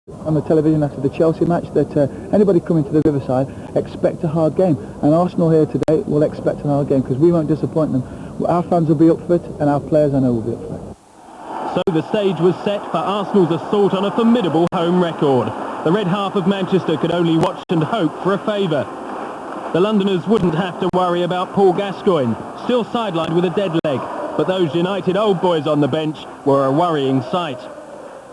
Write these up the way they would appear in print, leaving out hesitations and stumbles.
on the television after the Chelsea match that anybody coming to the Riverside expect a hard game, and Arsenal here today will expect a hard game because we won't disappoint them. Our fans will be up for it, and our players, I know, will be up for it. So the stage was set for Arsenal's assault on a formidable home record. The red half of Manchester could only watch and hope for a favour. The Londoners wouldn't have to worry about Paul Gascoigne, still sidelined with a dead leg, but those United old boys on the bench were a worrying sight.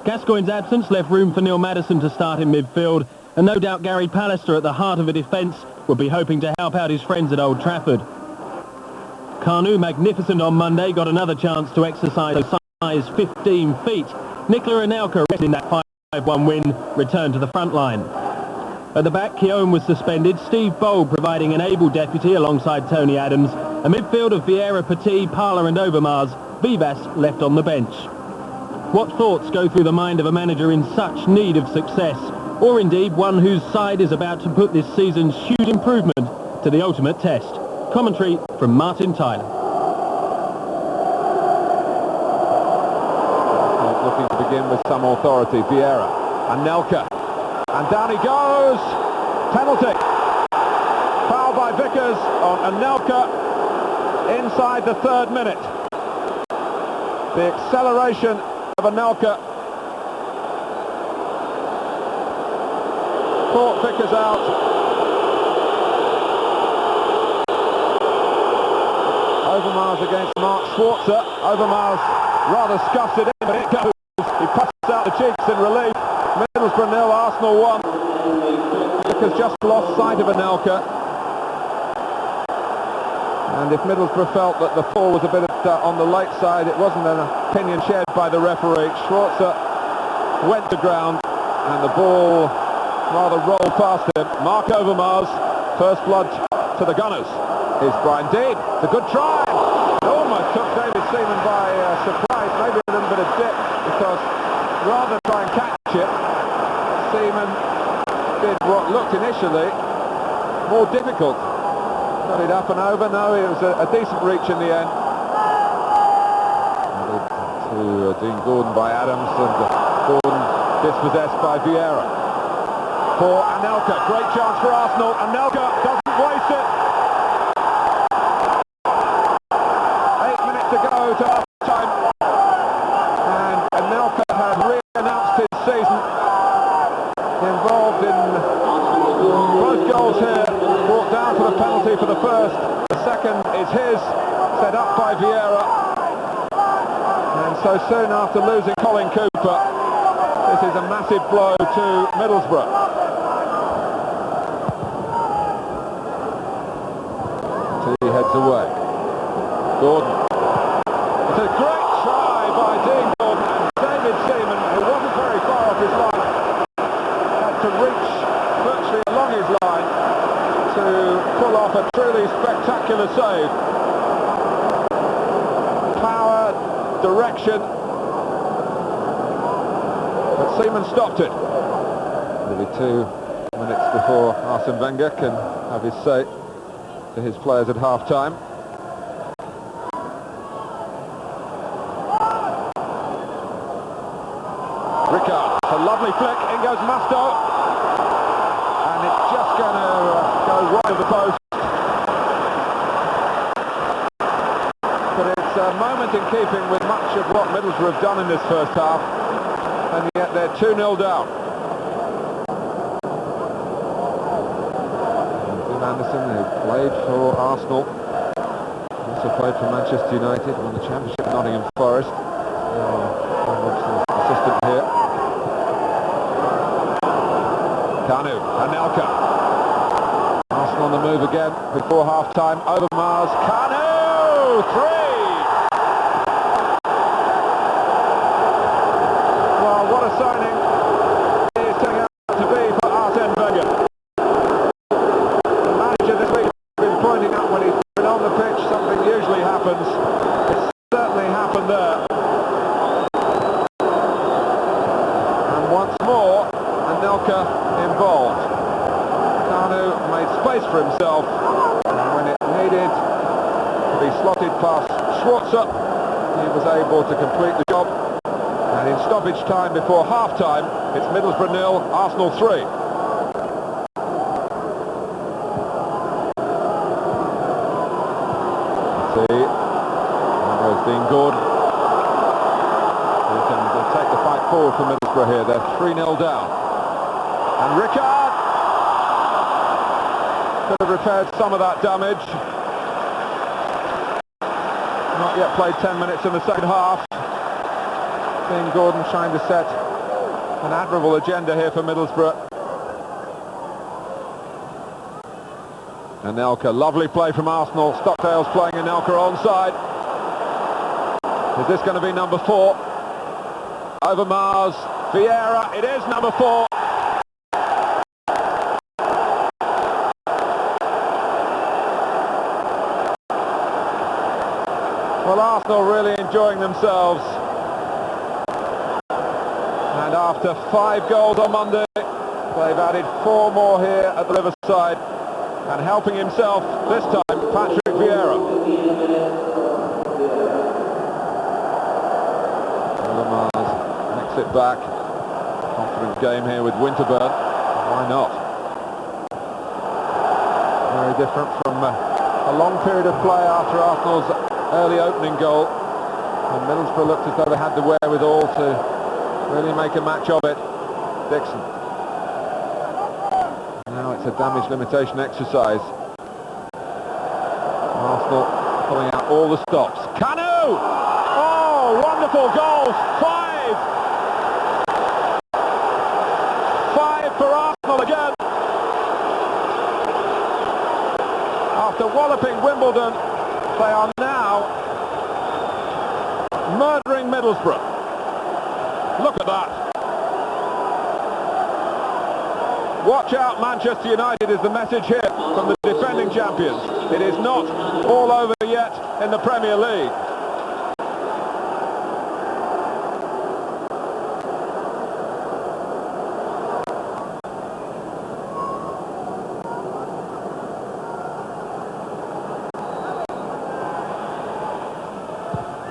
Gascoigne's absence left room for Neil Maddison to start in midfield, and no doubt Gary Pallister at the heart of a defence would be hoping to help out his friends at Old Trafford. Carnu, magnificent on Monday, got another chance to exercise those size 15 feet. Nicola Anelka, in that 5-1 win, returned to the front line. At the back, Keown was suspended, Steve Bold providing an able deputy alongside Tony Adams. A midfield of Vieira, Petit, Parler and Overmars, Vivas left on the bench. What thoughts go through the mind of a manager in such need of success, or indeed one whose side is about to put this season's huge improvement to the ultimate test? Commentary from Martin Tyler. Looking to begin with some authority, Vieira, Anelka, and down he goes, penalty, foul by Vickers on Anelka inside the 3rd minute. The acceleration of Anelka caught Vickers out. Overmars against Mark Schwarzer. Overmars rather scuffs it in, but it goes. He puffs out the cheeks in relief. Middlesbrough 0, Arsenal 1. Vickers just lost sight of Anelka. And if Middlesbrough felt that the fall was a bit on the late side, it wasn't an opinion shared by the referee. Schwarzer went to ground and the ball rather rolled past him. Mark Overmars, first blood to the Gunners. Here's Brian Dean. It's a good try. It almost took David Seaman by surprise, maybe a little bit of dip, because rather than try and catch it, Seaman did what looked initially more difficult. Got it up and over. No, it was a decent reach in the end. To Dean Gordon by Adams, and Gordon dispossessed by Vieira. For Anelka, great chance for Arsenal. Anelka doesn't waste it. 8 minutes to go to half time, and Anelka had re-announced his season. Involved in both goals here. Brought down for the penalty for the first. The second is his, set up by Vieira. And so soon after losing Colin Cooper, this is a massive blow to Middlesbrough. He heads away. Gordon. It's a great try by Dean Gordon, and David Seaman, who wasn't very far off his line, had to reach virtually along his line to pull off a truly spectacular save. Power, direction, but Seaman stopped it. Maybe 2 minutes before Arsene Wenger can have his say to his players at half-time. Ricard, a lovely flick, in goes Musto, and it's just going to go wide of the post. But it's a moment in keeping with much of what Middlesbrough have done in this first half, and yet they're 2-0 down. Tim Anderson, who played for Arsenal, also played for Manchester United, won the Championship at Nottingham Forest. Assistant here. Carnu, Anelka. Arsenal on the move again before half-time. Overmars, Carnu, 3! Well, what a signing he is turning out to be for Arsene Wenger. The manager this week has been pointing out when he's been on the pitch, something usually happens. It certainly happened there. And once more, Anelka involved. Carnu made space for himself, and when it needed to be slotted past Schwarzer, he was able to complete the job, and in stoppage time before half-time, it's Middlesbrough 0, Arsenal 3. See, there goes Dean Gordon. He can take the fight forward for Middlesbrough here. They're 3-0 down. And Rickard could have repaired some of that damage. Not yet played 10 minutes in the second half. Dean Gordon trying to set an admirable agenda here for Middlesbrough. Anelka, lovely play from Arsenal. Stockdale's playing Anelka onside. Is this going to be number 4? Over Mars, Vieira, it is number 4. Well, Arsenal really enjoying themselves. And after 5 goals on Monday, they've added 4 more here at the Riverside. And helping himself this time, Patrick Vieira. Mars makes it back. Confident game here with Winterburn. Why not? Very different from a long period of play after Arsenal's early opening goal. And Middlesbrough looked as though they had the wherewithal to really make a match of it. Dixon. Now it's a damage limitation exercise. Arsenal pulling out all the stops. Kanu! Oh, wonderful goals! 5! 5 for Arsenal again. After walloping Wimbledon, they are now murdering Middlesbrough. Look at that. Watch out, Manchester United is the message here from the defending champions. It is not all over yet in the Premier League.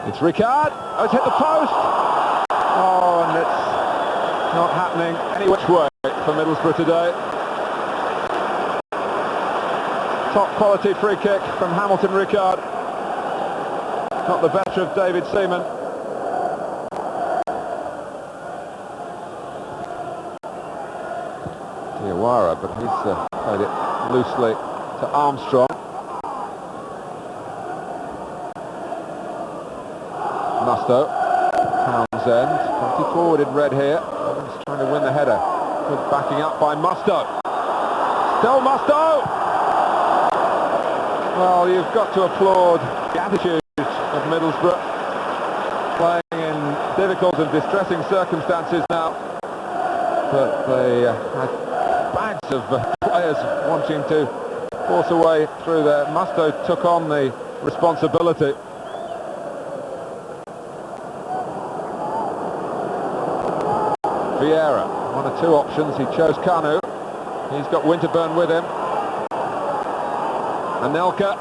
It's Ricard. Oh, it's hit the post. Oh, and it's not happening any which way for Middlesbrough today. Top quality free kick from Hamilton Ricard. Not the better of David Seaman. Diawara, but he's played it loosely to Armstrong. Musto, Townsend, 20 forward in red here. He's trying to win the header. Good backing up by Musto. Still Musto! Well, you've got to applaud the attitude of Middlesbrough. Playing in difficult and distressing circumstances now. But they had bags of players wanting to force a way through there. Musto took on the responsibility. Vieira, 1 or 2 options, he chose Kanu. He's got Winterburn with him. Anelka,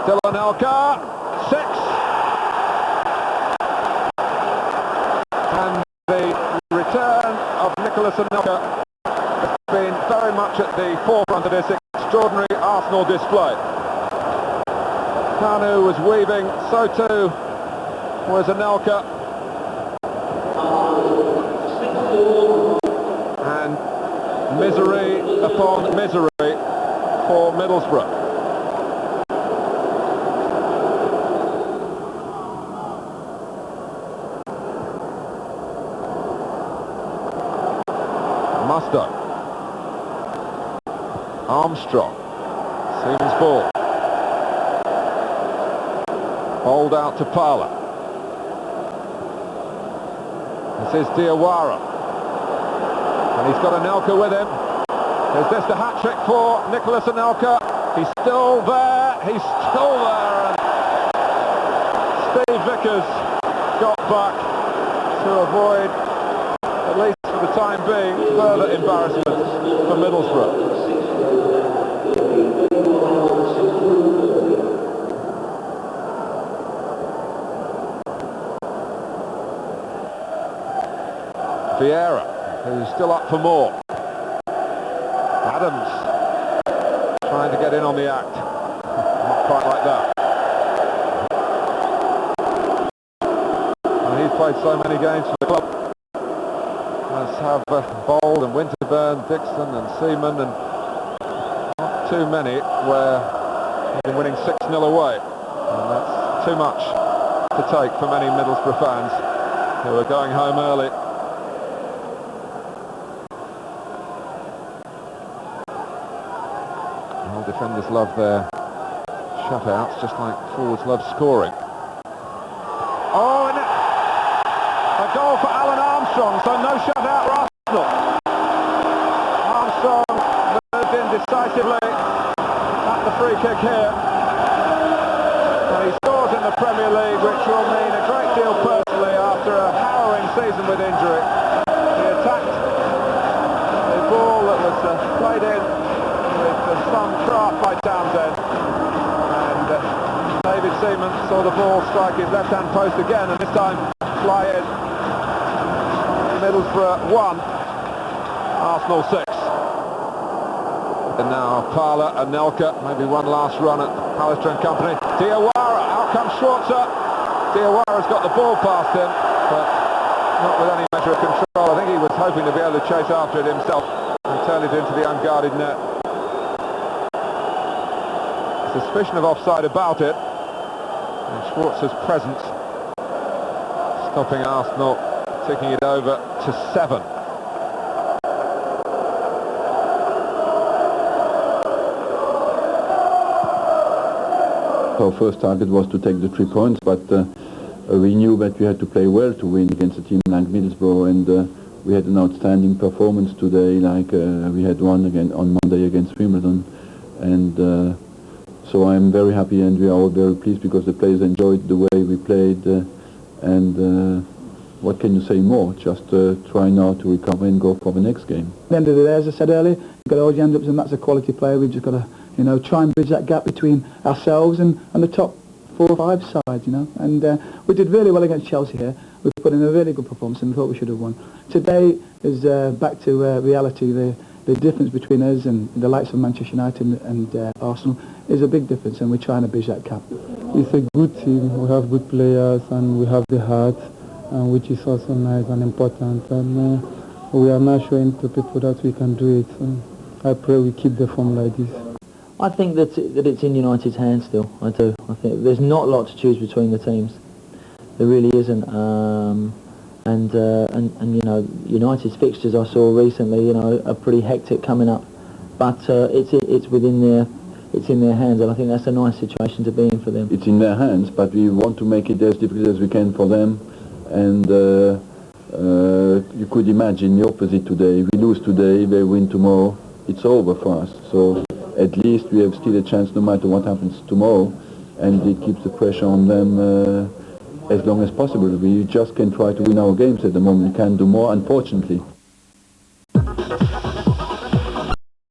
still Anelka, 6! And the return of Nicholas Anelka has been very much at the forefront of this extraordinary Arsenal display. Kanu was weaving, so too was Anelka. And misery upon misery for Middlesbrough. Musto. Armstrong. Seaman's ball. Bowled out to Parla. This is Diawara. And he's got Anelka with him. Is this the hat-trick for Nicholas Anelka? He's still there. He's still there. And Steve Vickers got back to avoid, at least for the time being, further embarrassment for Middlesbrough. Vieira, who's still up for more. Adams trying to get in on the act. Not quite like that. Well, he's played so many games for the club. As have Bold and Winterburn, Dixon and Seaman, and not too many where they've been winning 6-0 away. And that's too much to take for many Middlesbrough fans who are going home early. All defenders love their shutouts, just like forwards love scoring. Oh, and a goal for Alan Armstrong, so no shutout for Arsenal. Armstrong moved in decisively at the free kick here. And he scores in the Premier League, which will mean a great deal personally after a harrowing season with injury. He attacked the ball that was played in with some craft by Townsend. And David Seaman saw the ball strike his left-hand post again, and this time fly in. Middlesbrough 1, Arsenal 6. And now Parler and Nelka, maybe one last run at Pallister and company. Diawara, out comes Schwarzer. Diawara's got the ball past him, but not with any measure of control. I think he was hoping to be able to chase after it himself and turn it into the unguarded net. Suspicion of offside about it, and Schwarzer's presence stopping Arsenal taking it over to 7. Our first target was to take the 3 points, but we knew that we had to play well to win against a team like Middlesbrough, and we had an outstanding performance today, like we had one again on Monday against Wimbledon, and so I'm very happy, and we are all very pleased because the players enjoyed the way we played, and what can you say more? Just try now to recover and go for the next game. At the end of the day, as I said earlier, you've got OG Anderson, and that's a quality player. We've just got to, try and bridge that gap between ourselves and the top 4 or 5 sides, And we did really well against Chelsea here. We put in a really good performance and thought we should have won. Today is back to reality. The difference between us and the likes of Manchester United and Arsenal is a big difference, and we're trying to bridge that gap. It's a good team. We have good players and we have the heart, which is also nice and important. And we are now showing to people that we can do it. I pray we keep the form like this. I think that it's in United's hands still. I do. I think there's not a lot to choose between the teams. There really isn't. And United's fixtures I saw recently, are pretty hectic coming up. But it's in their hands, and I think that's a nice situation to be in for them. It's in their hands, but we want to make it as difficult as we can for them. And you could imagine the opposite today. We lose today, they win tomorrow, it's over for us. So at least we have still a chance no matter what happens tomorrow, and it keeps the pressure on them as long as possible. We just can try to win our games at the moment. We can't do more, unfortunately.